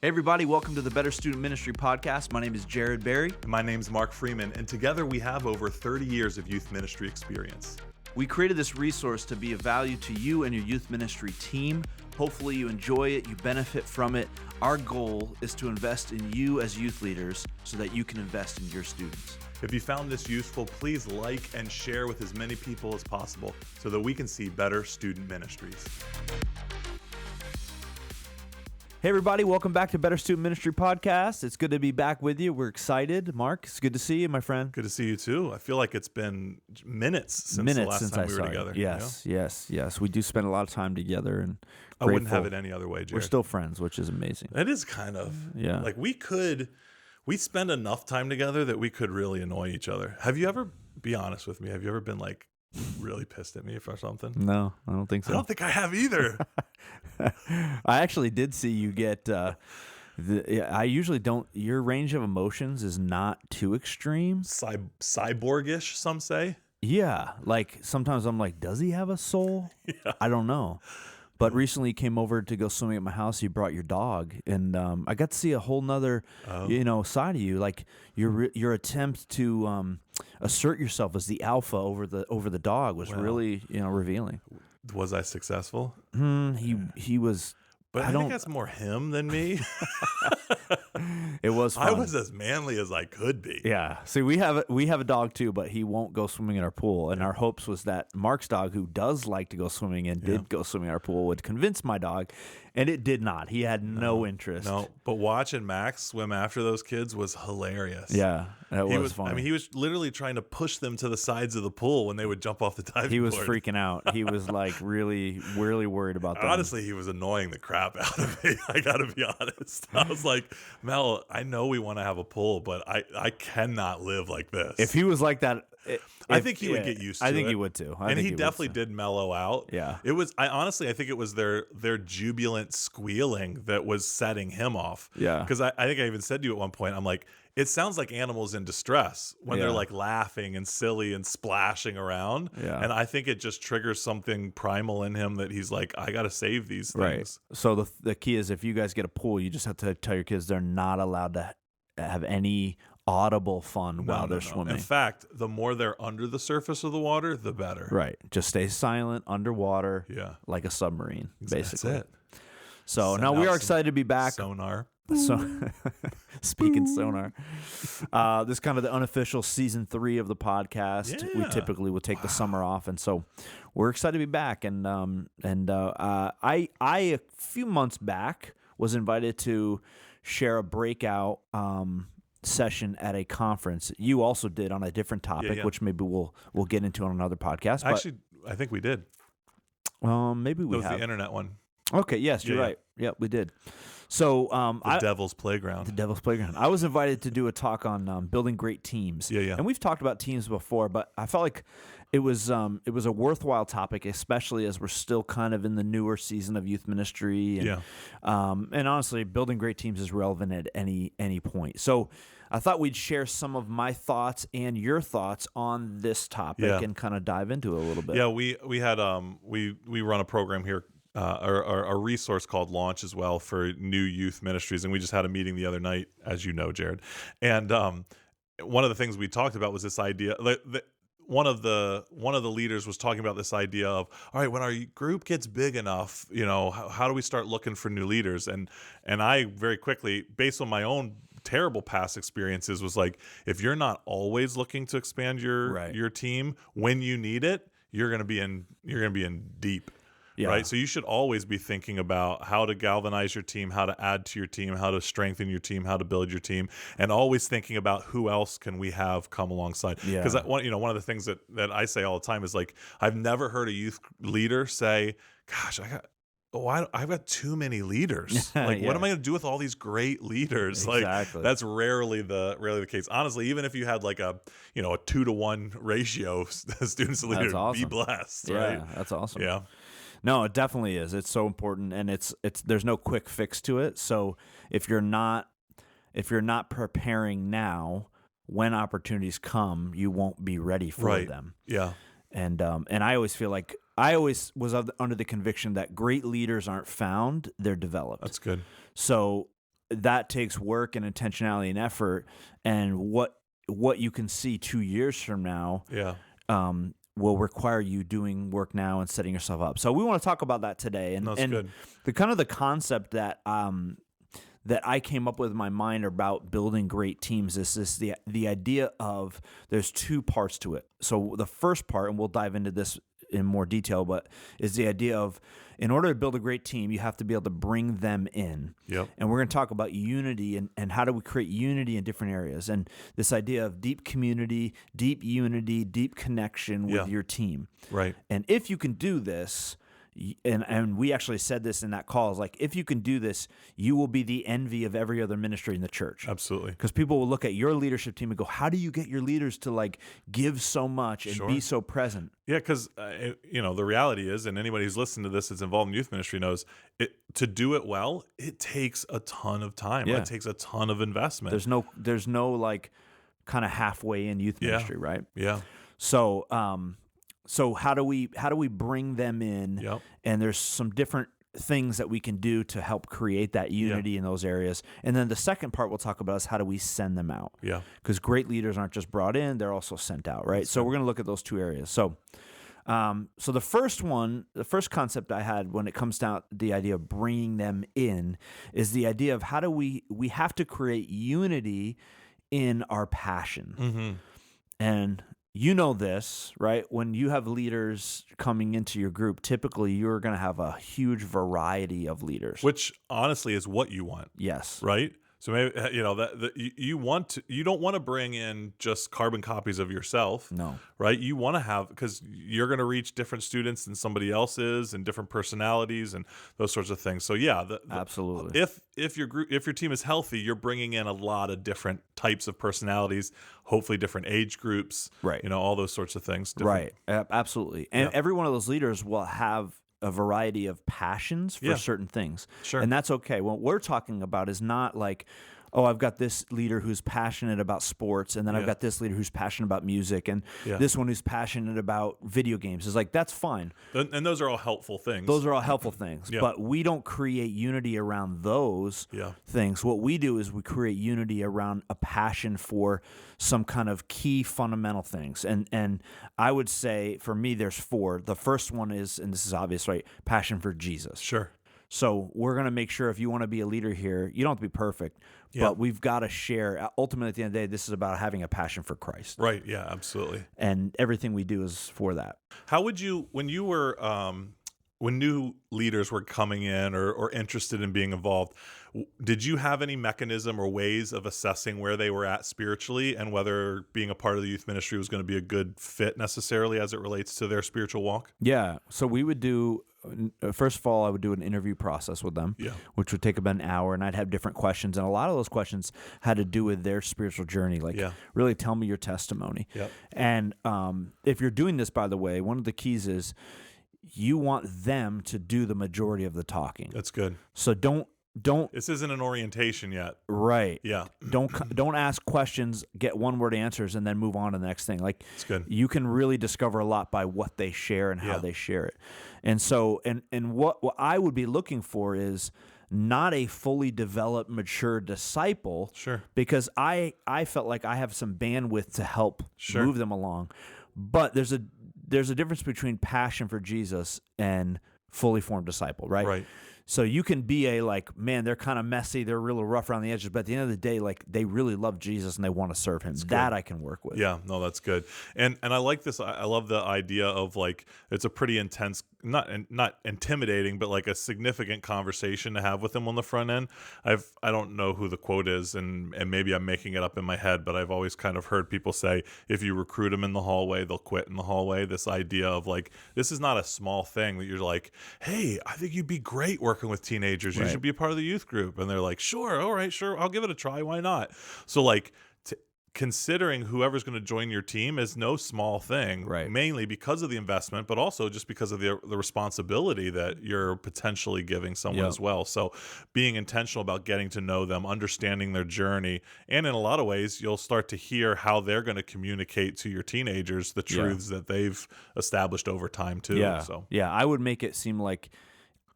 Hey everybody, welcome to the Better Student Ministry Podcast. My name is Jared Berry. My name's Mark Freeman, and together we have over 30 years of youth ministry experience. We created this resource to be of value to you and your youth ministry team. Hopefully you enjoy it, you benefit from it. Our goal is to invest in you as youth leaders so that you can invest in your students. If you found this useful, please like and share with as many people as possible so that we can see better student ministries. Hey everybody, welcome back to Better Student Ministry Podcast. It's good to be back with you. We're excited. Mark, it's good to see you, my friend. Good to see you too. I feel like it's been minutes since the last time we were together. Yes. We do spend a lot of time together, and I wouldn't have it any other way, Jared. We're still friends, which is amazing. It is kind of. Yeah. Like we spend enough time together that we could really annoy each other. Have you ever, be honest with me, have you ever been like really pissed at me for something? No, I don't think so. I don't think I have either. I actually did see you get, I usually don't, your range of emotions is not too extreme. Cyborgish, some say. Yeah, like sometimes I'm like, does he have a soul? Yeah. I don't know. But recently you came over to go swimming at my house. You brought your dog, and I got to see a whole nother, side of you. Like your attempt to assert yourself as the alpha over the dog was really revealing. Was I successful? He was. But I think that's more him than me. It was fun. I was as manly as I could be. Yeah. See, we have a dog too, but he won't go swimming in our pool. And our hopes was that Mark's dog, who does like to go swimming and did go swimming in our pool, would convince my dog. And it did not. He had no interest. No, but watching Max swim after those kids was hilarious. Yeah, that was fun. I mean, he was literally trying to push them to the sides of the pool when they would jump off the diving board. He was freaking out. He was like really, really worried about that. Honestly, he was annoying the crap out of me. I got to be honest. I was like, Mel, I know we want to have a pool, but I cannot live like this. If he was like that, I think he would get used to it. I think he would too. And he definitely did mellow out. Yeah. It was, I think it was their jubilant squealing that was setting him off. Yeah. Because I think I even said to you at one point, I'm like, it sounds like animals in distress when they're like laughing and silly and splashing around. Yeah. And I think it just triggers something primal in him that he's like, I got to save these things. Right. So the key is, if you guys get a pool, you just have to tell your kids they're not allowed to have any audible fun while they're swimming. In fact, the more they're under the surface of the water, the better. Right. Just stay silent underwater. Yeah. Like a submarine, basically. That's it. So now we are excited to be back. Sonar. So, speaking sonar, this is kind of the unofficial season 3 of the podcast. Yeah. We typically will take the summer off, and so we're excited to be back. And I a few months back was invited to share a breakout session at a conference. You also did on a different topic, which maybe we'll get into on another podcast. Actually, I think we did. Maybe we That was have the internet one. Okay, yes, you're right. Yeah, we did. So the Devil's Playground. The Devil's Playground. I was invited to do a talk on building great teams. Yeah. And we've talked about teams before, but I felt like it was a worthwhile topic, especially as we're still kind of in the newer season of youth ministry. And, and honestly, building great teams is relevant at any point. So I thought we'd share some of my thoughts and your thoughts on this topic and kind of dive into it a little bit. Yeah, we had we run a program here. A resource called Launch as well for new youth ministries, and we just had a meeting the other night, as you know, Jared. And one of the things we talked about was this idea. One of the leaders was talking about this idea of, all right, when our group gets big enough, how do we start looking for new leaders? And I very quickly, based on my own terrible past experiences, was like, if you're not always looking to expand your team when you need it, you're gonna be in deep. Yeah. Right. So you should always be thinking about how to galvanize your team, how to add to your team, how to strengthen your team, how to build your team, and always thinking about who else can we have come alongside. Because one of the things that I say all the time is, like, I've never heard a youth leader say, gosh, I've got too many leaders. Like, what am I going to do with all these great leaders? Exactly. Like, that's rarely the case. Honestly, even if you had like a 2-to-1 ratio students to leaders, be blessed. Right. Yeah, that's awesome. Yeah. No, it definitely is. It's so important, and it's there's no quick fix to it. So if you're not preparing now, when opportunities come, you won't be ready for them. Yeah. And I always feel like I always was under the conviction that great leaders aren't found, they're developed. That's good. So that takes work and intentionality and effort, and what you can see 2 years from now Yeah. will require you doing work now and setting yourself up. So we want to talk about that today, and That's good. the kind of the concept that that I came up with in my mind about building great teams is this the idea of there's two parts to it. So the first part, and we'll dive into this in more detail, but is the idea of in order to build a great team, you have to be able to bring them in. Yep. And we're going to talk about unity and how do we create unity in different areas. And this idea of deep community, deep unity, deep connection with your team. Right. And if you can do this, and we actually said this in that call, is like, if you can do this, you will be the envy of every other ministry in the church. Absolutely. Because people will look at your leadership team and go, how do you get your leaders to like give so much and be so present? Yeah, because the reality is, and anybody who's listened to this that's involved in youth ministry knows, to do it well, it takes a ton of time. Yeah. It takes a ton of investment. There's no like kind of halfway in youth ministry, right? Yeah. So so how do we bring them in? Yep. And there's some different things that we can do to help create that unity in those areas. And then the second part we'll talk about is how do we send them out? Yeah. Because great leaders aren't just brought in, they're also sent out, right? So we're going to look at those two areas. So so the first concept I had when it comes down to the idea of bringing them in is the idea of how do we have to create unity in our passion. Mm-hmm. And you know this, right? When you have leaders coming into your group, typically you're going to have a huge variety of leaders. Which honestly is what you want. Yes. Right? So maybe you don't want to bring in just carbon copies of yourself. No. Right? You want to have, because you're going to reach different students than somebody else is, and different personalities and those sorts of things. So yeah, absolutely. If your team is healthy, you're bringing in a lot of different types of personalities, hopefully different age groups, right? All those sorts of things. Right. Absolutely. And every one of those leaders will have a variety of passions for certain things. Sure. And that's okay. What we're talking about is not like, oh, I've got this leader who's passionate about sports, and then I've got this leader who's passionate about music, and this one who's passionate about video games. It's like, that's fine. And those are all helpful things. Those are all helpful things. But we don't create unity around those things. What we do is we create unity around a passion for some kind of key fundamental things. And I would say, for me, there's four. The first one is, and this is obvious, right? Passion for Jesus. Sure. So we're going to make sure if you want to be a leader here, you don't have to be perfect, but we've got to share. Ultimately, at the end of the day, this is about having a passion for Christ. Right. Yeah, absolutely. And everything we do is for that. How would you, when you were, when new leaders were coming in or interested in being involved, did you have any mechanism or ways of assessing where they were at spiritually and whether being a part of the youth ministry was going to be a good fit necessarily as it relates to their spiritual walk? Yeah. So we would do, first of all, I would do an interview process with them, which would take about an hour, and I'd have different questions. And a lot of those questions had to do with their spiritual journey. Like, really tell me your testimony. And if you're doing this, by the way, one of the keys is you want them to do the majority of the talking. That's good. So don't. This isn't an orientation yet. Right. Yeah. Don't ask questions, get one word answers, and then move on to the next thing. Like, it's good. You can really discover a lot by what they share and how they share it. And so, and what I would be looking for is not a fully developed, mature disciple. Sure. Because I felt like I have some bandwidth to help move them along. But there's a difference between passion for Jesus and fully formed disciple, right? Right. So you can be a like, man, they're kind of messy, they're a little rough around the edges, but at the end of the day, like, they really love Jesus and they want to serve him. That I can work with. Yeah, no, that's good. And I like this. I love the idea of like, it's a pretty intense, not intimidating, but like a significant conversation to have with them on the front end. I don't know who the quote is, and maybe I'm making it up in my head, but I've always kind of heard people say, if you recruit them in the hallway, they'll quit in the hallway. This idea of like, this is not a small thing that you're like, hey, I think you'd be great working with teenagers. You should be a part of the youth group. And they're like, sure, all right, sure, I'll give it a try. Why not? So like, considering whoever's going to join your team is no small thing, right? Mainly because of the investment, but also just because of the responsibility that you're potentially giving someone as well. So being intentional about getting to know them, understanding their journey, and in a lot of ways, you'll start to hear how they're going to communicate to your teenagers the truths that they've established over time too. Yeah. So I would make it seem like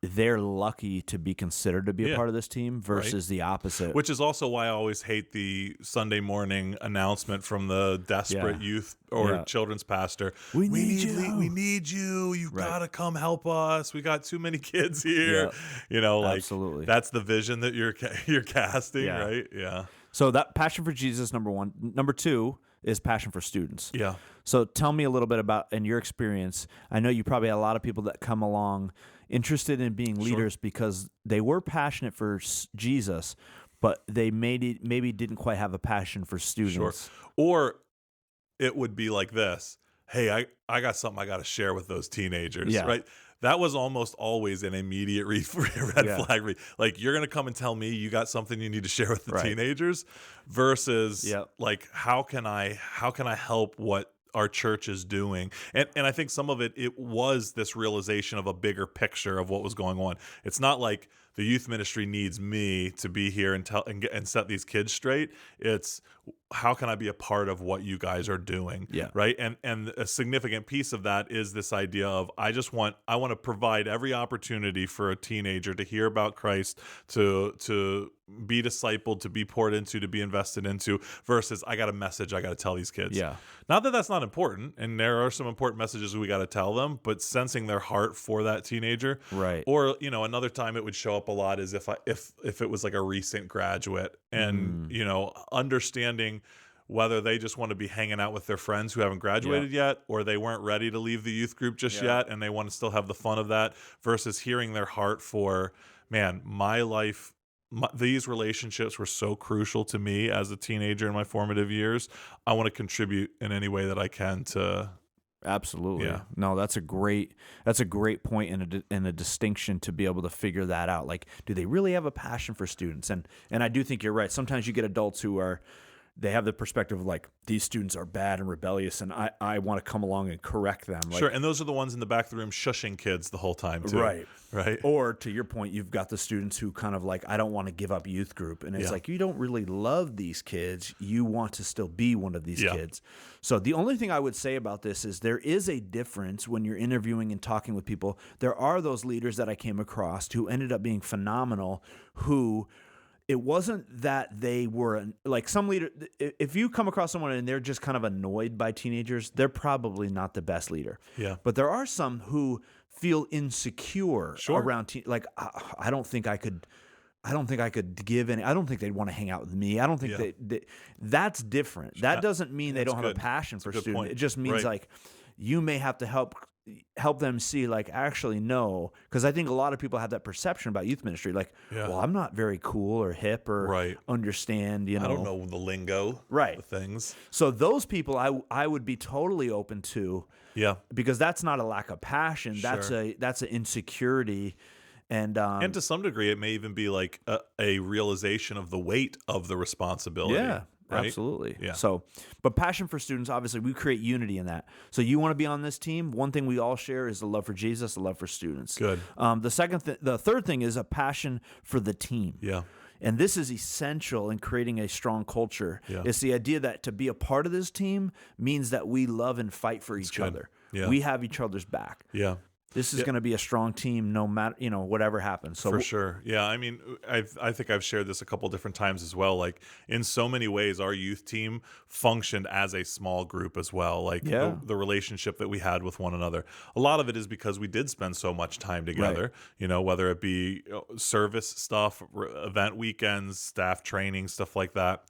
they're lucky to be considered to be a part of this team versus the opposite. Which is also why I always hate the Sunday morning announcement from the desperate youth or children's pastor. We need you. We need you. You've got to come help us. We got too many kids here. You know, like absolutely. That's the vision that you're casting, right? Yeah. So that passion for Jesus, number one. Number two is passion for students. Yeah. So tell me a little bit about, in your experience, I know you probably had a lot of people that come along interested in being leaders because they were passionate for Jesus, but they maybe didn't quite have a passion for students. Sure. Or it would be like this. Hey, I got something I got to share with those teenagers, right? That was almost always an immediate red flag. Like, you're going to come and tell me you got something you need to share with the teenagers versus like, how can I help what our church is doing? And I think some of it was this realization of a bigger picture of what was going on. It's not like the youth ministry needs me to be here and set these kids straight. It's how can I be a part of what you guys are doing? Right. And a significant piece of that is this idea of I want to provide every opportunity for a teenager to hear about Christ, to be discipled, to be poured into, to be invested into, versus I got a message I got to tell these kids. Not that that's not important, and there are some important messages we got to tell them, but sensing their heart for that teenager. Right. Or, another time it would show up a lot is if it was like a recent graduate and, understanding whether they just want to be hanging out with their friends who haven't graduated yet, or they weren't ready to leave the youth group just yet, and they want to still have the fun of that, versus hearing their heart for, man, my life, these relationships were so crucial to me as a teenager in my formative years. I want to contribute in any way that I can to. Absolutely. No, that's a great point and a distinction to be able to figure that out. Like, do they really have a passion for students? And I do think you're right. Sometimes you get adults who they have the perspective of like, these students are bad and rebellious, and I want to come along and correct them. Like, sure, and those are the ones in the back of the room shushing kids the whole time too. Right. Or to your point, you've got the students who kind of like, I don't want to give up youth group. And it's like, you don't really love these kids. You want to still be one of these kids. So the only thing I would say about this is there is a difference when you're interviewing and talking with people. There are those leaders that I came across who ended up being phenomenal, who it wasn't that they were like some leader. If you come across someone and they're just kind of annoyed by teenagers, they're probably not the best leader. But there are some who feel insecure around like, I don't think I could give any. I don't think they'd want to hang out with me. I don't think that's different. That doesn't mean they don't have a passion for students. Point. It just means like you may have to help them see, like, actually no, because I think a lot of people have that perception about youth ministry, like, well, I'm not very cool or hip or understand, I don't know the lingo, the things. So those people I would be totally open to, because that's not a lack of passion, that's an insecurity. And to some degree, it may even be like a realization of the weight of the responsibility. Right? Absolutely. So, but passion for students, obviously, we create unity in that. So you want to be on this team. One thing we all share is the love for Jesus, the love for students. Good. The third thing is a passion for the team. And this is essential in creating a strong culture. It's the idea that to be a part of this team means that we love and fight for each other. We have each other's back. This is going to be a strong team no matter, whatever happens. So for sure. I mean, I think I've shared this a couple different times as well. Like, in so many ways, our youth team functioned as a small group as well. Like the relationship that we had with one another. A lot of it is because we did spend so much time together, whether it be service stuff, event weekends, staff training, stuff like that.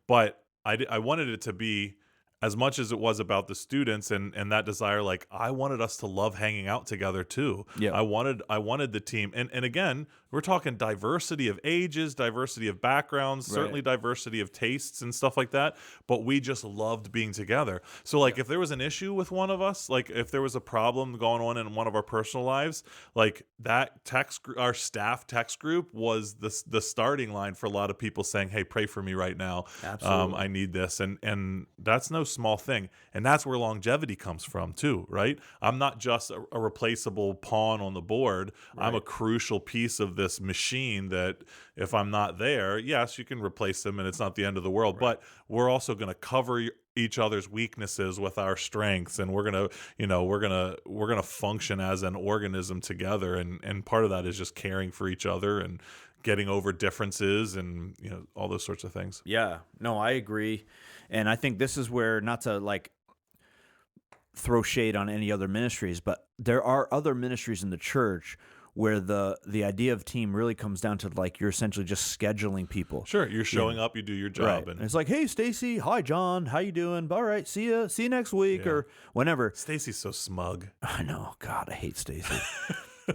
But I wanted it to be, as much as it was about the students and that desire, like, I wanted us to love hanging out together too. I wanted the team. And again, we're talking diversity of ages, diversity of backgrounds, certainly diversity of tastes and stuff like that. But we just loved being together. So like, if there was an issue with one of us, like if there was a problem going on in one of our personal lives, like that our staff text group was the starting line for a lot of people saying, hey, pray for me right now. Absolutely. I need this. And that's no small thing. And that's where longevity comes from too, right? I'm not just a replaceable pawn on the board. I'm a crucial piece of this this machine that if I'm not there, yes, you can replace them and it's not the end of the world, but we're also going to cover each other's weaknesses with our strengths, and we're going to, we're going to function as an organism together. And part of that is just caring for each other and getting over differences and, all those sorts of things. Yeah, no, I agree. And I think this is where, not to like throw shade on any other ministries, but there are other ministries in the church where the idea of team really comes down to like you're essentially just scheduling people. Sure, you're showing up, you do your job, and it's like, hey, Stacy, hi, John, how you doing? All right, see you next week or whenever. Stacy's so smug. I know, God, I hate Stacy.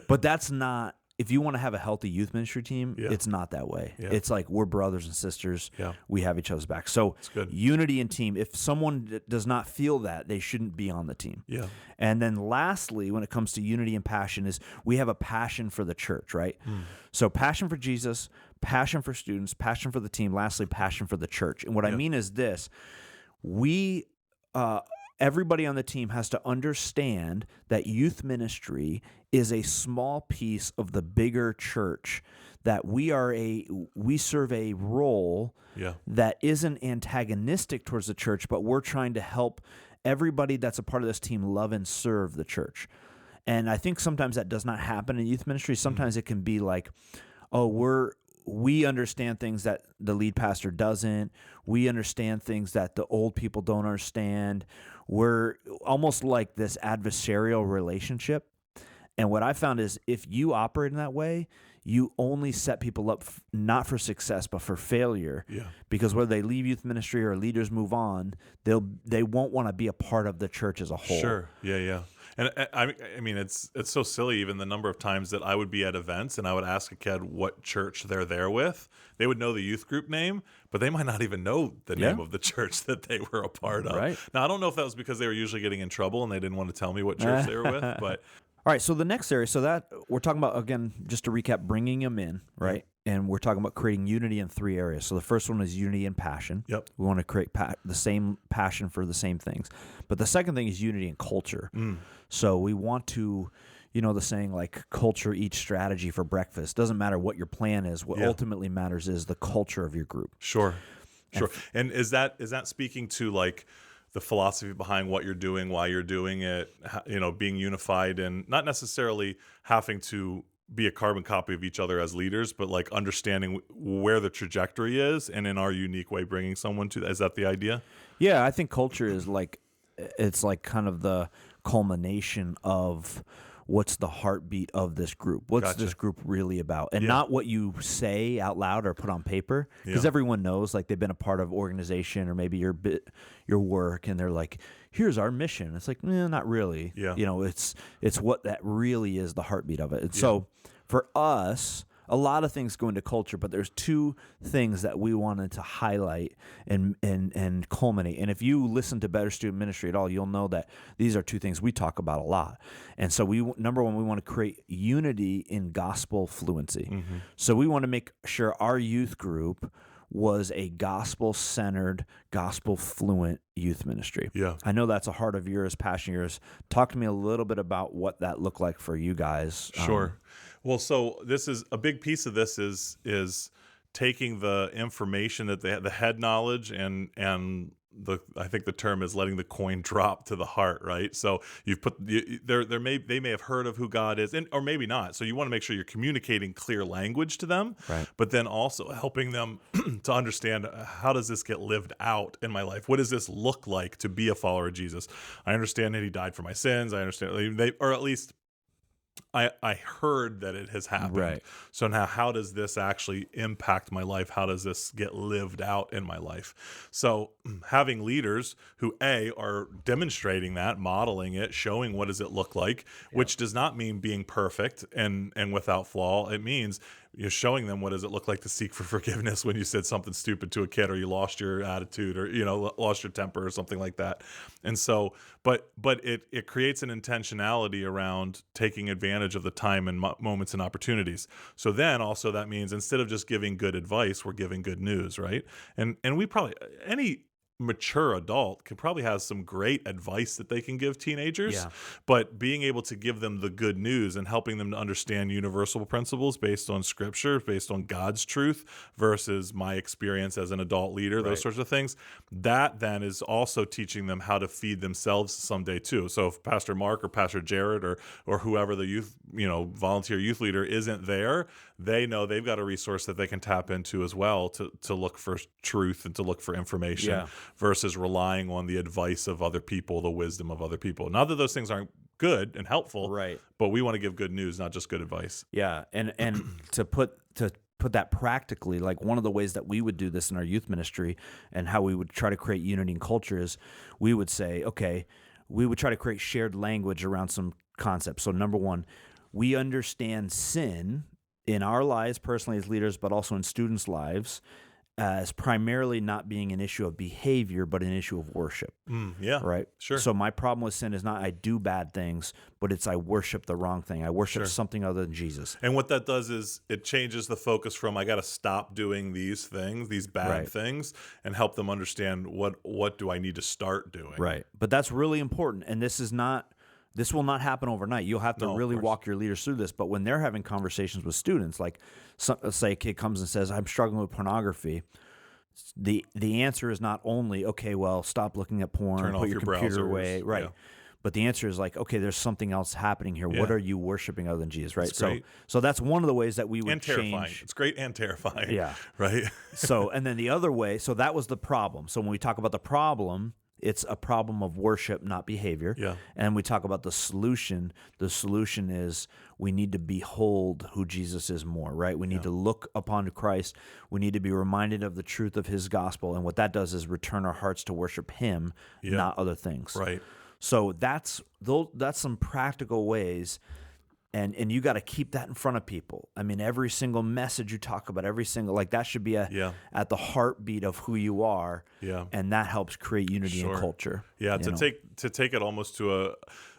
But that's not. If you want to have a healthy youth ministry team, it's not that way. Yeah. It's like we're brothers and sisters. Yeah. We have each other's back. So unity and team, if someone does not feel that, they shouldn't be on the team. Yeah. And then lastly, when it comes to unity and passion, is we have a passion for the church, right? So passion for Jesus, passion for students, passion for the team, lastly, passion for the church. And what I mean is this, everybody on the team has to understand that youth ministry is a small piece of the bigger church, that we serve a role that isn't antagonistic towards the church, but we're trying to help everybody that's a part of this team love and serve the church. And I think sometimes that does not happen in youth ministry. Sometimes it can be like, oh, we understand things that the lead pastor doesn't. We understand things that the old people don't understand. We're almost like this adversarial relationship. And what I found is if you operate in that way, you only set people up not for success, but for failure. Yeah. Because whether they leave youth ministry or leaders move on, they won't want to be a part of the church as a whole. Sure. Yeah. And I mean, it's so silly, even the number of times that I would be at events and I would ask a kid what church they're there with. They would know the youth group name, but they might not even know the name of the church that they were a part of. Right. Now, I don't know if that was because they were usually getting in trouble and they didn't want to tell me what church they were with, but... All right, so the next area, so that we're talking about, again, just to recap, bringing them in, right? And we're talking about creating unity in 3 areas. So the first one is unity and passion. Yep. We want to create the same passion for the same things. But the second thing is unity and culture. So we want to, the saying like culture eats strategy for breakfast. Doesn't matter what your plan is. What ultimately matters is the culture of your group. Sure. And is that speaking to like the philosophy behind what you're doing, why you're doing it, being unified and not necessarily having to be a carbon copy of each other as leaders, but like understanding where the trajectory is and in our unique way bringing someone to that. Is that the idea? Yeah, I think culture is it's like kind of the culmination of what's the heartbeat of this group? What's this group really about? And not what you say out loud or put on paper, because everyone knows, like they've been a part of organization or maybe your work, and they're like, "Here's our mission." It's like, not really. Yeah. It's what that really is, the heartbeat of it. And so for us, a lot of things go into culture, but there's 2 things that we wanted to highlight and culminate. And if you listen to Better Student Ministry at all, you'll know that these are 2 things we talk about a lot. And so number one, we want to create unity in gospel fluency. Mm-hmm. So we want to make sure our youth group was a gospel-centered, gospel-fluent youth ministry. Yeah. I know that's a heart of yours, passion of yours. Talk to me a little bit about what that looked like for you guys. Sure. Well, so this is a big piece of this is taking the information that the head knowledge and I think the term is letting the coin drop to the heart, right? So you've put they may have heard of who God is, or maybe not. So you want to make sure you're communicating clear language to them, right? But then also helping them to understand, how does this get lived out in my life? What does this look like to be a follower of Jesus? I understand that He died for my sins. I understand, or at least I heard that it has happened. Right. So now how does this actually impact my life? How does this get lived out in my life? So having leaders who are demonstrating that, modeling it, showing what does it look like, which does not mean being perfect and without flaw. It means you're showing them what does it look like to seek for forgiveness when you said something stupid to a kid, or you lost your attitude, or lost your temper or something like that. And so but it creates an intentionality around taking advantage of the time and moments and opportunities. So then also that means instead of just giving good advice, we're giving good news, right? And we probably mature adult can probably have some great advice that they can give teenagers, Yeah. but being able to give them the good news and helping them to understand universal principles based on scripture, based on God's truth versus my experience as an adult leader, those sorts of things, that then is also teaching them how to feed themselves someday too. So if Pastor Mark or Pastor Jared or whoever the youth, volunteer youth leader isn't there, they know they've got a resource that they can tap into as well to look for truth and to look for information versus relying on the advice of other people, the wisdom of other people. Not that those things aren't good and helpful, Right. but we want to give good news, not just good advice. Yeah, and to put that practically, like one of the ways that we would do this in our youth ministry and how we would try to create unity and culture is we would say, okay, we would try to create shared language around some concepts. So number one, we understand sin in our lives personally as leaders, but also in students' lives as primarily not being an issue of behavior, but an issue of worship. Yeah. Right? Sure. So my problem with sin is not I do bad things, but it's I worship the wrong thing. I worship something other than Jesus. And what that does is it changes the focus from I got to stop doing these things, these bad things, and help them understand what do I need to start doing. Right. But that's really important. And this will not happen overnight. You'll have to really walk your leaders through this. But when they're having conversations with students, like let's say a kid comes and says, I'm struggling with pornography, the answer is not only, okay, well, stop looking at porn, Turn put off your your computer browsers. away. Right. Yeah. But the answer is like, okay, there's something else happening here. Yeah. What are you worshiping other than Jesus? Right. That's great. So that's one of the ways that we would And terrifying. change. It's great and terrifying. Yeah. Right. So, and then the other way, so that was the problem. So when we talk about the problem, it's a problem of worship, not behavior. Yeah. And we talk about the solution is we need to behold who Jesus is more, right? We need to look upon Christ. We need to be reminded of the truth of his gospel. And what that does is return our hearts to worship him, not other things. Right. So that's some practical ways. And you got to keep that in front of people. I mean, every single message you talk about, that should be at the heartbeat of who you are. Yeah. And that helps create unity and culture. Yeah. To take it almost to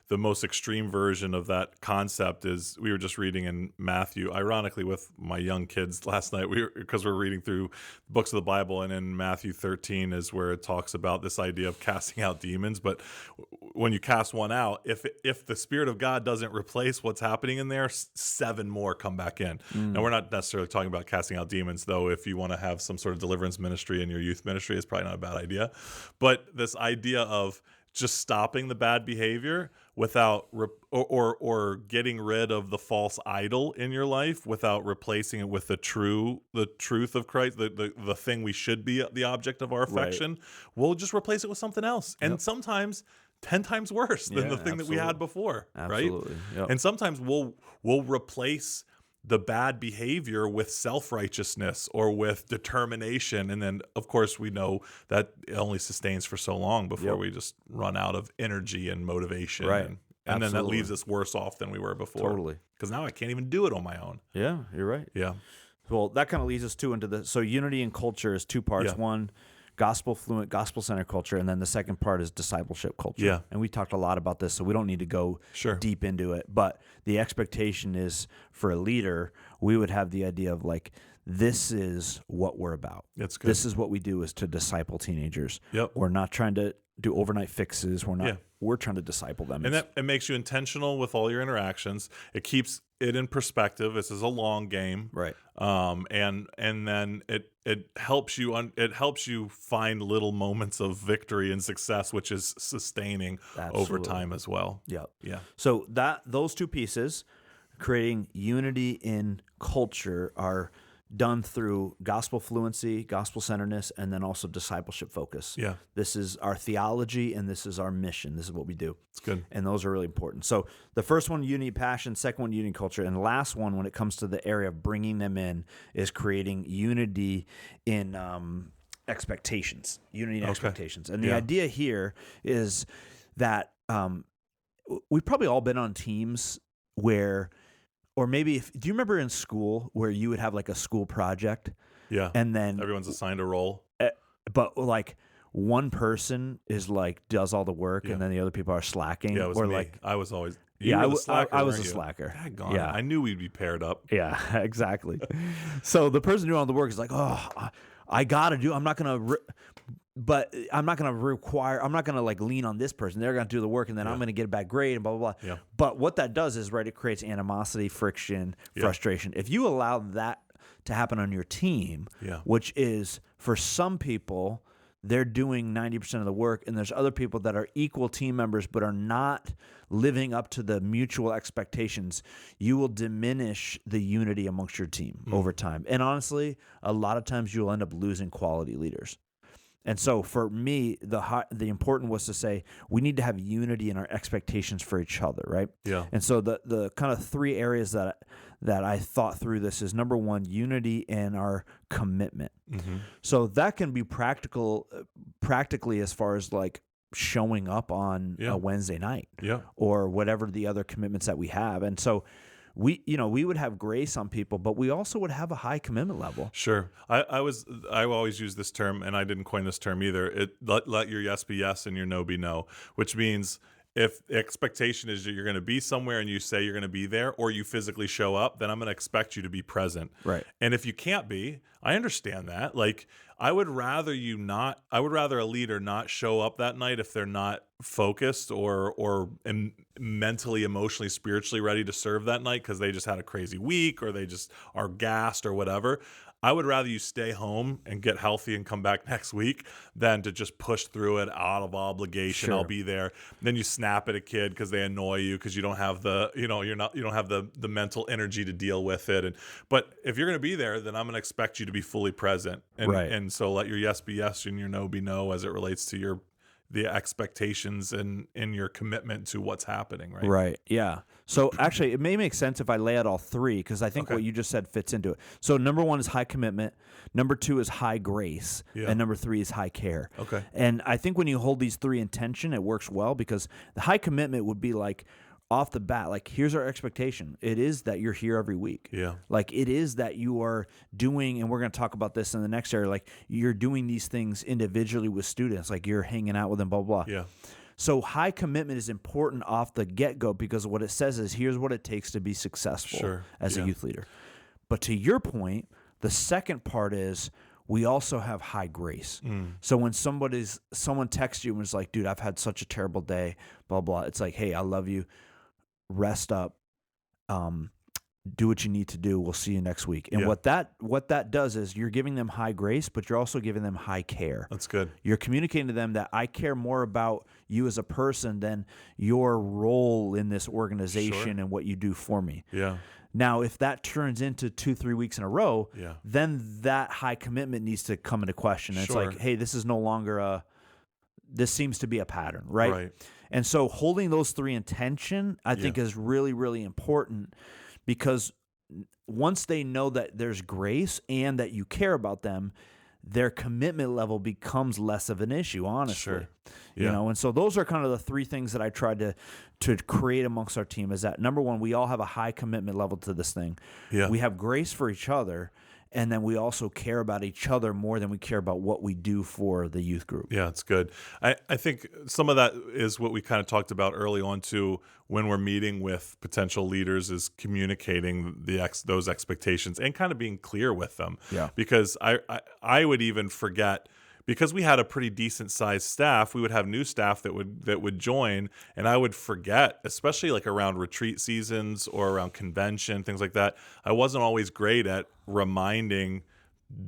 the most extreme version of that concept is we were just reading in Matthew, ironically with my young kids last night, because we're reading through books of the Bible, and in Matthew 13 is where it talks about this idea of casting out demons. But when you cast one out, if the Spirit of God doesn't replace what's happening in there, 7 more come back in. Now, we're not necessarily talking about casting out demons, though. If you want to have some sort of deliverance ministry in your youth ministry, it's probably not a bad idea. But this idea of just stopping the bad behavior without or getting rid of the false idol in your life without replacing it with the truth of Christ, the thing we should be the object of our affection, we'll just replace it with something else. And sometimes 10 times worse than the thing that we had before. Absolutely. Right? Yep. And sometimes we'll replace the bad behavior with self-righteousness or with determination. And then, of course, we know that it only sustains for so long before we just run out of energy and motivation. Right. And then that leaves us worse off than we were before. Totally. Because now I can't even do it on my own. Yeah, you're right. Yeah. Well, that kind of leads us so unity and culture is 2 parts. One, gospel fluent, gospel centered culture, and then the second part is discipleship culture. Yeah. And we talked a lot about this, so we don't need to go deep into it. But the expectation is for a leader, we would have the idea of like, this is what we're about. That's good. This is what we do is to disciple teenagers. Yep. We're not trying to do overnight fixes. We're trying to disciple them. And that it makes you intentional with all your interactions. It keeps it in perspective. This is a long game, right? And then it helps you find little moments of victory and success, which is sustaining over time as well. Yeah. So those 2 pieces, creating unity in culture, are done through gospel fluency, gospel centeredness, and then also discipleship focus. Yeah. This is our theology and this is our mission. This is what we do. It's good. And those are really important. So the first one, unity passion, second one, unity culture, and the last one, when it comes to the area of bringing them in, is creating unity in expectations. Unity in expectations. And the idea here is that we've probably all been on teams where, or maybe do you remember in school where you would have like a school project? Yeah. And then everyone's assigned a role. But like one person is like does all the work and then the other people are slacking. Yeah, it was or me. like I was always I was a slacker. Yeah. I knew we'd be paired up. Yeah, exactly. So the person doing all the work is like, oh, I got to do. I'm not going to but I'm not going to like lean on this person. They're going to do the work and then I'm going to get a bad grade and blah, blah, blah. Yeah. But what that does is, right, it creates animosity, friction, frustration. If you allow that to happen on your team, which is for some people, they're doing 90% of the work, and there's other people that are equal team members but are not living up to the mutual expectations, you will diminish the unity amongst your team over time. And honestly, a lot of times you'll end up losing quality leaders. And so for me, the important was to say we need to have unity in our expectations for each other, right? Yeah. And so the kind of three areas that I thought through this is, number one, unity in our commitment. Mm-hmm. So that can be practically as far as like showing up on a Wednesday night, or whatever the other commitments that we have. And so we would have grace on people, but we also would have a high commitment level. Sure. I always use this term, and I didn't coin this term either. Let your yes be yes and your no be no, which means if the expectation is that you're going to be somewhere and you say you're going to be there, or you physically show up, then I'm going to expect you to be present. Right. And if you can't be, I understand that. Like, I would rather a leader not show up that night if they're not focused or mentally, emotionally, spiritually ready to serve that night because they just had a crazy week or they just are gassed or whatever. I would rather you stay home and get healthy and come back next week than to just push through it out of obligation. Sure. I'll be there. Then you snap at a kid because they annoy you because you don't have the mental energy to deal with it. But if you're going to be there, then I'm going to expect you to be fully present. And so let your yes be yes and your no be no as it relates to the expectations and your commitment to what's happening, right? Right. Yeah. So actually, it may make sense if I lay out all three, because I think what you just said fits into it. So number one is high commitment. Number two is high grace. Yeah. And number three is high care. Okay. And I think when you hold these three in tension, it works well, because the high commitment would be like, off the bat, like, here's our expectation. It is that you're here every week. Yeah. Like, it is that you are doing, and we're going to talk about this in the next area, like, you're doing these things individually with students, like you're hanging out with them, blah, blah, blah. Yeah. So high commitment is important off the get-go, because what it says is, here's what it takes to be successful as a youth leader. But to your point, the second part is, we also have high grace. So when someone texts you and is like, dude, I've had such a terrible day, blah, blah, it's like, hey, I love you. Rest up, do what you need to do. We'll see you next week. And what that does is, you're giving them high grace, but you're also giving them high care. That's good. You're communicating to them that I care more about you as a person than your role in this organization and what you do for me. Yeah. Now, if that turns into 2-3 weeks in a row, then that high commitment needs to come into question. And it's like, hey, this is no longer this seems to be a pattern, right? Right. And so holding those three in tension, I think, is really, really important, because once they know that there's grace and that you care about them, their commitment level becomes less of an issue, honestly. Sure. You know, and so those are kind of the three things that I tried to create amongst our team, is that, number one, we all have a high commitment level to this thing. Yeah. We have grace for each other. And then we also care about each other more than we care about what we do for the youth group. Yeah, it's good. I think some of that is what we kind of talked about early on too, when we're meeting with potential leaders, is communicating those expectations and kind of being clear with them. Yeah. Because I would even forget, because we had a pretty decent sized staff, we would have new staff that would join, and I would forget, especially like around retreat seasons or around convention, things like that. I wasn't always great at reminding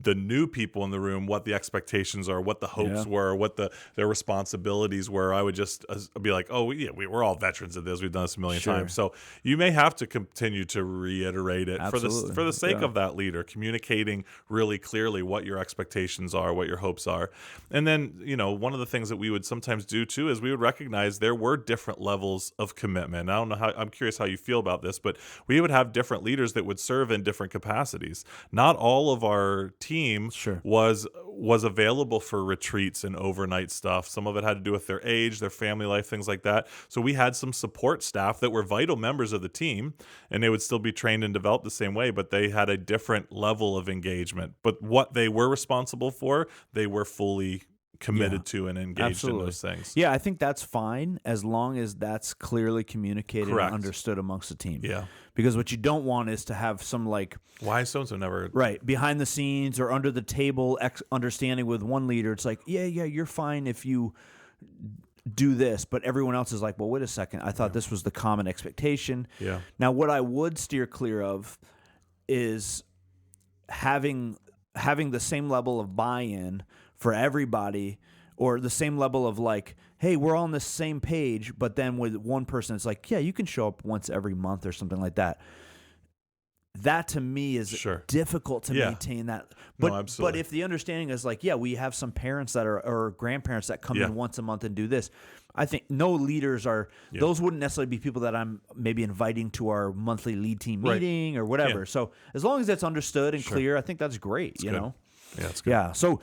the new people in the room what the expectations are, what the hopes were, what their responsibilities were. I would just be like, oh, yeah, we're all veterans of this. We've done this a million times. So you may have to continue to reiterate it for the sake of that leader, communicating really clearly what your expectations are, what your hopes are. And then, one of the things that we would sometimes do too is we would recognize there were different levels of commitment. I don't know I'm curious how you feel about this, but we would have different leaders that would serve in different capacities. Not all of our team was available for retreats and overnight stuff. Some of it had to do with their age, their family life, things like that. So we had some support staff that were vital members of the team, and they would still be trained and developed the same way, but they had a different level of engagement. But what they were responsible for, they were fully committed to and engaged in those things. Yeah, I think that's fine as long as that's clearly communicated and understood amongst the team. Yeah. Because what you don't want is to have some why so-and-so never... Right, behind the scenes or under the table understanding with one leader. It's like, yeah, you're fine if you do this, but everyone else is like, well, wait a second. I thought this was the common expectation. Yeah. Now, what I would steer clear of is having the same level of buy-in for everybody, or the same level of hey, we're all on the same page, but then with one person, it's like, yeah, you can show up once every month or something like that. That to me is difficult to maintain that. But, absolutely. But if the understanding is we have some parents that are or grandparents that come in once a month and do this, I think no leaders are, those wouldn't necessarily be people that I'm maybe inviting to our monthly lead team meeting or whatever. Yeah. So as long as that's understood and clear, I think that's great, that's you know? Yeah, that's good. Yeah. So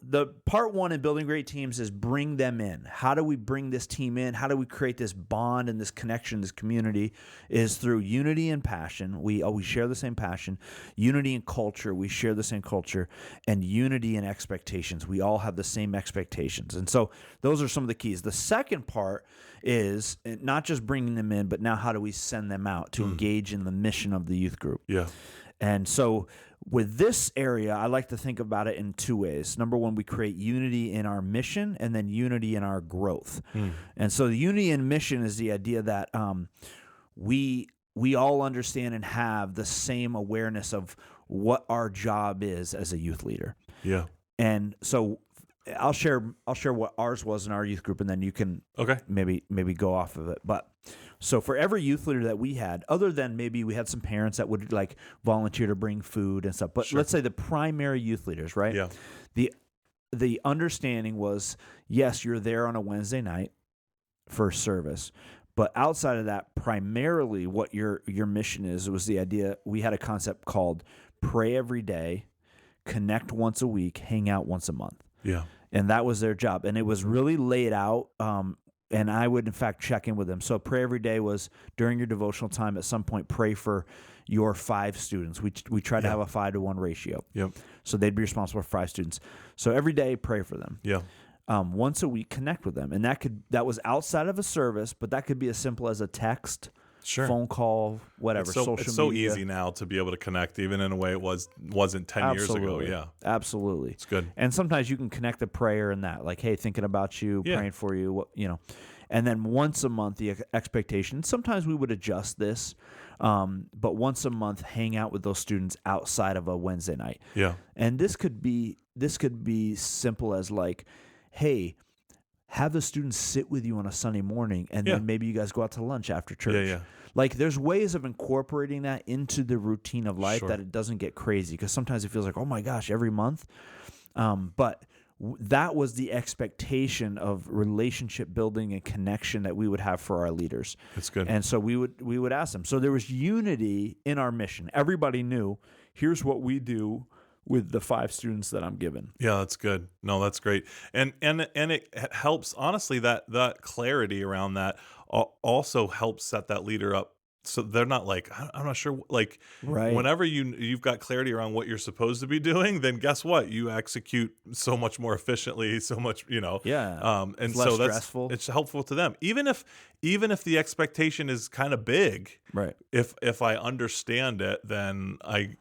the part one in building great teams is bring them in. How do we bring this team in? How do we create this bond and this connection, this community? Is through unity and passion. We share the same passion. Unity and culture. We share the same culture. And unity and expectations. We all have the same expectations. And so those are some of the keys. The second part is not just bringing them in, but now how do we send them out to engage in the mission of the youth group? Yeah. And so with this area, I like to think about it in two ways. Number one, we create unity in our mission, and then unity in our growth. And so the unity in mission is the idea that we all understand and have the same awareness of what our job is as a youth leader. Yeah. And so I'll share what ours was in our youth group, and then you can maybe go off of it. But so for every youth leader that we had, other than maybe we had some parents that would volunteer to bring food and stuff, but let's say the primary youth leaders, right? Yeah. The understanding was, yes, you're there on a Wednesday night for service, but outside of that, primarily what your mission is, was the idea. We had a concept called pray every day, connect once a week, hang out once a month. Yeah. And that was their job. And it was really laid out. And I would, in fact, check in with them. So pray every day was during your devotional time, at some point, pray for your 5 students. We try to have a 5-to-1 ratio. Yep. So they'd be responsible for 5 students. So every day, pray for them. Yeah. Once a week, connect with them. And that was outside of a service, but that could be as simple as a text, phone call, whatever, social media. It's so easy now to be able to connect, even in a way it wasn't 10 years ago. Yeah. Absolutely. It's good. And sometimes you can connect a prayer in that, hey, thinking about you, praying for you, And then once a month, the expectation, sometimes we would adjust this, but once a month, hang out with those students outside of a Wednesday night. Yeah. And this could be simple as hey, have the students sit with you on a Sunday morning, and then maybe you guys go out to lunch after church. Yeah. There's ways of incorporating that into the routine of life that it doesn't get crazy, because sometimes it feels like, oh my gosh, every month. But that was the expectation of relationship building and connection that we would have for our leaders. That's good. And so we would ask them. So there was unity in our mission. Everybody knew, here's what we do with the 5 students that I'm given. Yeah, that's good. No, that's great. And it helps, honestly, that clarity around that also helps set that leader up. So they're not I'm not sure, whenever you've got clarity around what you're supposed to be doing, then guess what? You execute so much more efficiently, so much, Yeah. And it's so less stressful. It's helpful to them. Even if the expectation is kind of big, right? If I understand it, then I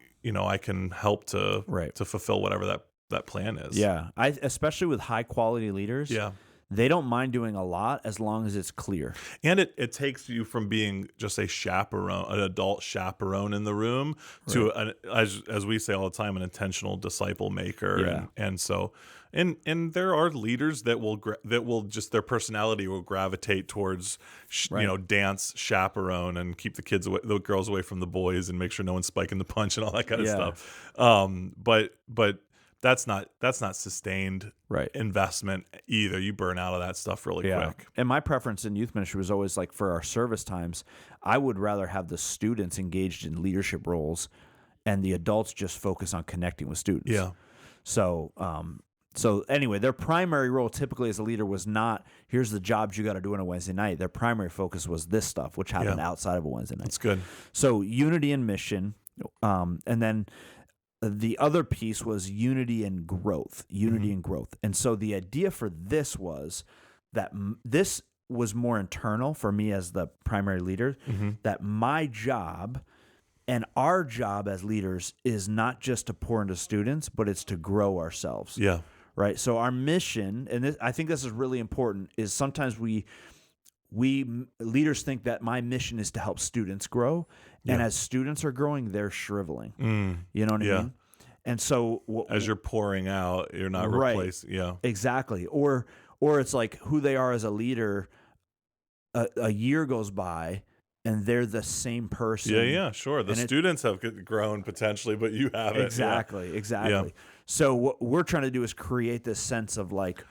can help to fulfill whatever that plan is. Yeah. Especially with high quality leaders. Yeah. They don't mind doing a lot as long as it's clear. And it takes you from being just a chaperone, an adult chaperone in the room, to as we say all the time, an intentional disciple maker. Yeah. And so and there are leaders that will just, their personality will gravitate towards dance chaperone and keep the girls away from the boys and make sure no one's spiking the punch and all that kind of stuff. But that's not sustained investment either. You burn out of that stuff really quick. And my preference in youth ministry was always for our service times, I would rather have the students engaged in leadership roles and the adults just focus on connecting with students. Yeah. So anyway, their primary role typically as a leader was not, here's the jobs you got to do on a Wednesday night. Their primary focus was this stuff, which happened outside of a Wednesday night. That's good. So unity and mission, and then the other piece was unity and growth, And so the idea for this was that this was more internal for me as the primary leader, that my job and our job as leaders is not just to pour into students, but it's to grow ourselves. Yeah. Right. So our mission, and I think this is really important, is sometimes we leaders think that my mission is to help students grow, and as students are growing, they're shriveling. You know what I mean? And so as you're pouring out, you're not replacing. Yeah, exactly. Or it's like who they are as a leader. A year goes by, and they're the same person. Yeah, sure. The students have grown potentially, but you haven't. Exactly. Yeah. So what we're trying to do is create this sense of like,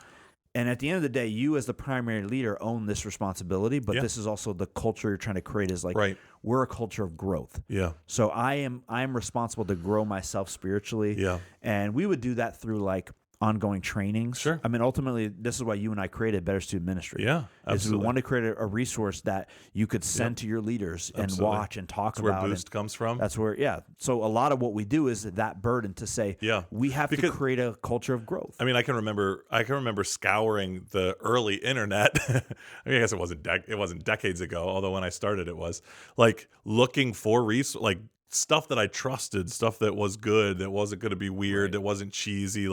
and at the end of the day, you as the primary leader own this responsibility, but this is also the culture you're trying to create is like, we're a culture of growth. Yeah. So I am responsible to grow myself spiritually. Yeah. And we would do that through like ongoing trainings. Sure. I mean, ultimately, this is why you and I created Better Student Ministry. Yeah, absolutely. We wanted to create a resource that you could send to your leaders and watch and talk that's about. Where Boost comes from. That's where, So a lot of what we do is that burden to say, we have to create a culture of growth. I mean, I can remember scouring the early internet. I mean, I guess it wasn't decades ago, although when I started, it was like looking for stuff that I trusted, stuff that was good, that wasn't going to be weird, that wasn't cheesy,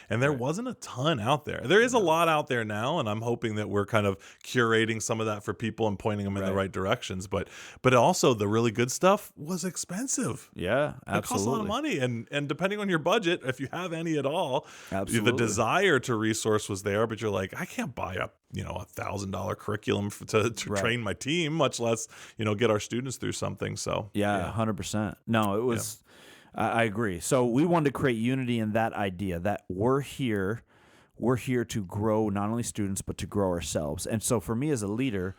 and there wasn't a ton out there. There is a lot out there now, and I'm hoping that we're kind of curating some of that for people and pointing them in the right directions. But also the really good stuff was expensive. Yeah, absolutely. It costs a lot of money, and depending on your budget, if you have any at all, absolutely. The desire to resource was there, but you're like, I can't buy a $1,000 curriculum to train my team, much less get our students through something. So 100%. No, it was. I agree. So we wanted to create unity in that idea that we're here to grow not only students but to grow ourselves. And so for me as a leader,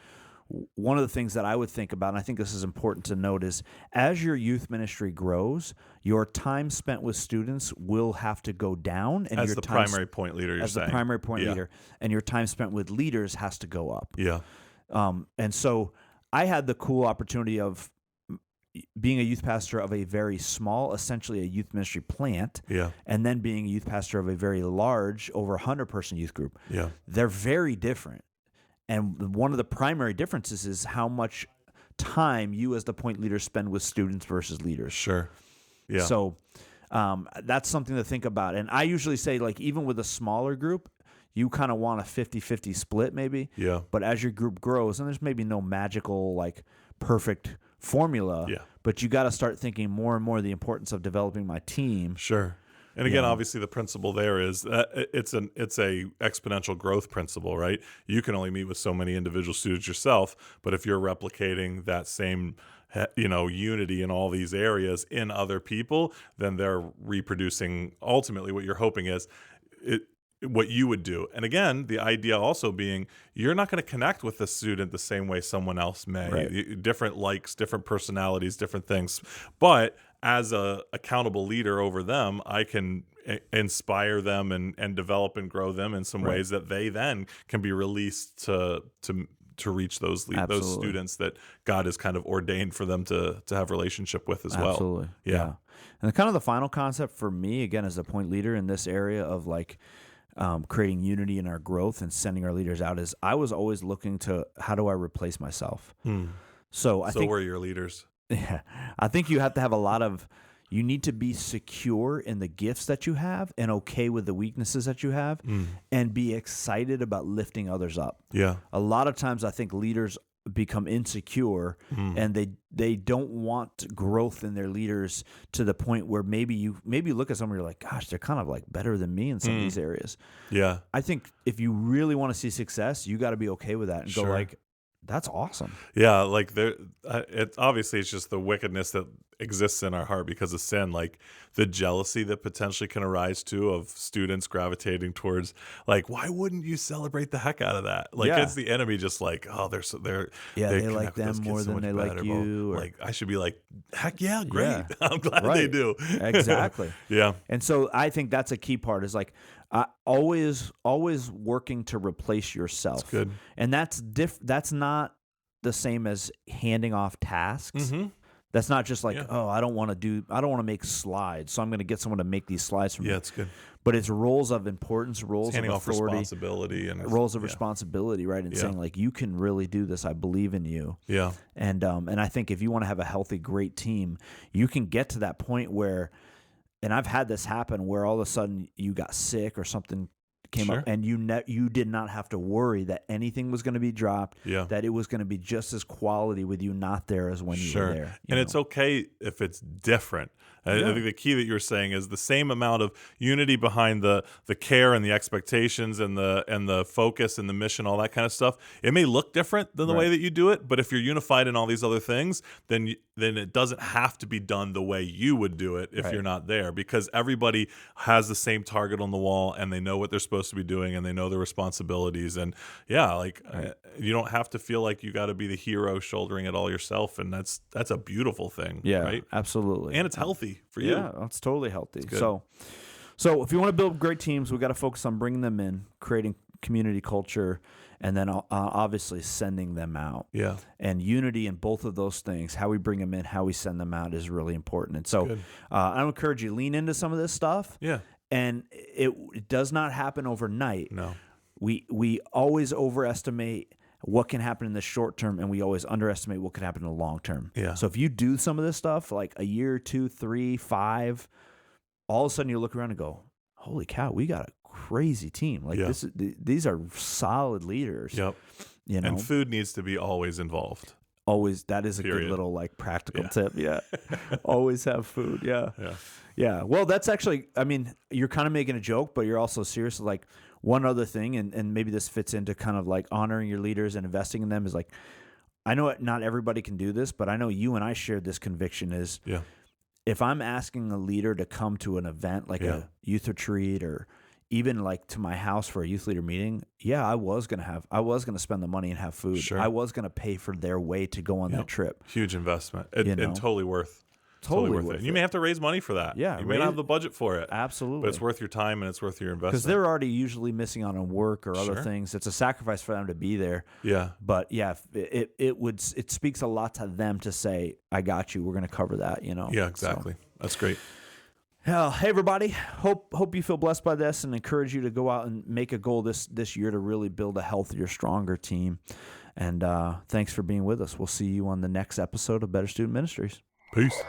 one of the things that I would think about, and I think this is important to note, is as your youth ministry grows, your time spent with students will have to go down. And as your the primary point leader, as the primary point leader, and your time spent with leaders has to go up. Yeah. And so I had the cool opportunity of being a youth pastor of a very small, essentially a youth ministry plant, and then being a youth pastor of a very large, over 100-person youth group. Yeah. They're very different. And one of the primary differences is how much time you as the point leader spend with students versus leaders. Sure. Yeah. So that's something to think about. And I usually say, like, even with a smaller group, you kind of want a 50-50 split maybe. Yeah. But as your group grows, and there's maybe no magical, like, perfect formula, but you got to start thinking more and more the importance of developing my team. Sure. And again, obviously, the principle there is that it's a exponential growth principle, right? You can only meet with so many individual students yourself, but if you're replicating that same unity in all these areas in other people, then they're reproducing ultimately what you're hoping is what you would do. And again, the idea also being you're not going to connect with the student the same way someone else may. Right. Different likes, different personalities, different things. But as a accountable leader over them, I can inspire them and develop and grow them in some ways that they then can be released to reach those students that God has kind of ordained for them to have relationship with as well. Absolutely. Yeah. And kind of the final concept for me, again, as a point leader in this area of like creating unity in our growth and sending our leaders out, is I was always looking to how do I replace myself? So I think we're your leaders. Yeah, I think you have to have you need to be secure in the gifts that you have and okay with the weaknesses that you have and be excited about lifting others up. Yeah. A lot of times I think leaders become insecure and they don't want growth in their leaders to the point where maybe you look at someone, you're like, gosh, they're kind of like better than me in some of these areas. Yeah. I think if you really want to see success, you got to be okay with that and go like, that's awesome. Yeah, like it's just the wickedness that exists in our heart because of sin, like the jealousy that potentially can arise too of students gravitating towards like, why wouldn't you celebrate the heck out of that? Like it's the enemy, just like, oh, they like them more than they like you. Like I should be like, heck yeah, great. Yeah. I'm glad they do. Exactly. Yeah. And so I think that's a key part is like always working to replace yourself. That's good. And that's not the same as handing off tasks. That's not just like, oh, I don't want to make slides, so I'm going to get someone to make these slides for me. Yeah, it's good. But it's roles of importance, roles of authority, responsibility, and roles of responsibility, right? And saying like, you can really do this. I believe in you. Yeah. And I think if you want to have a healthy, great team, you can get to that point where, and I've had this happen where all of a sudden you got sick or something came up, and you did not have to worry that anything was going to be dropped. Yeah. That it was going to be just as quality with you not there as when you were there. And it's okay if it's different. I think the key that you're saying is the same amount of unity behind the care and the expectations and the focus and the mission, all that kind of stuff. It may look different than the way that you do it, but if you're unified in all these other things, then it doesn't have to be done the way you would do it if you're not there, because everybody has the same target on the wall and they know what they're supposed to be doing and they know their responsibilities. And you don't have to feel like you got to be the hero shouldering it all yourself, and that's a beautiful thing. Right? Absolutely. And it's healthy for you. Yeah, it's totally healthy. So if you want to build great teams, we got to focus on bringing them in, creating community culture, and then obviously sending them out. Yeah. And unity in both of those things, how we bring them in, how we send them out, is really important. And so I encourage you to lean into some of this stuff. Yeah. And it does not happen overnight. No. We always overestimate what can happen in the short term, and we always underestimate what can happen in the long term. Yeah. So if you do some of this stuff, like a year, 2, 3, 5, all of a sudden you look around and go, holy cow, we got a crazy team. Like these are solid leaders. Yep. You know? And food needs to be always involved. Always. That is a good little like practical tip. Yeah. Always have food. Yeah. Yeah. Yeah. Well, that's actually, I mean, you're kind of making a joke, but you're also serious. Like, one other thing, and maybe this fits into kind of like honoring your leaders and investing in them, is like, I know not everybody can do this, but I know you and I shared this conviction is, if I'm asking a leader to come to an event like a youth retreat or even like to my house for a youth leader meeting, I was going to spend the money and have food. Sure. I was going to pay for their way to go on that trip. Huge investment and totally worth worth it. You may have to raise money for that. Yeah, you may not have the budget for it. Absolutely, but it's worth your time and it's worth your investment. Because they're already usually missing out on work or other things. It's a sacrifice for them to be there. Yeah, but it speaks a lot to them to say, "I got you. We're going to cover that." You know. Yeah, exactly. So. That's great. Hey everybody! Hope you feel blessed by this, and encourage you to go out and make a goal this year to really build a healthier, stronger team. And thanks for being with us. We'll see you on the next episode of Better Student Ministries. Peace.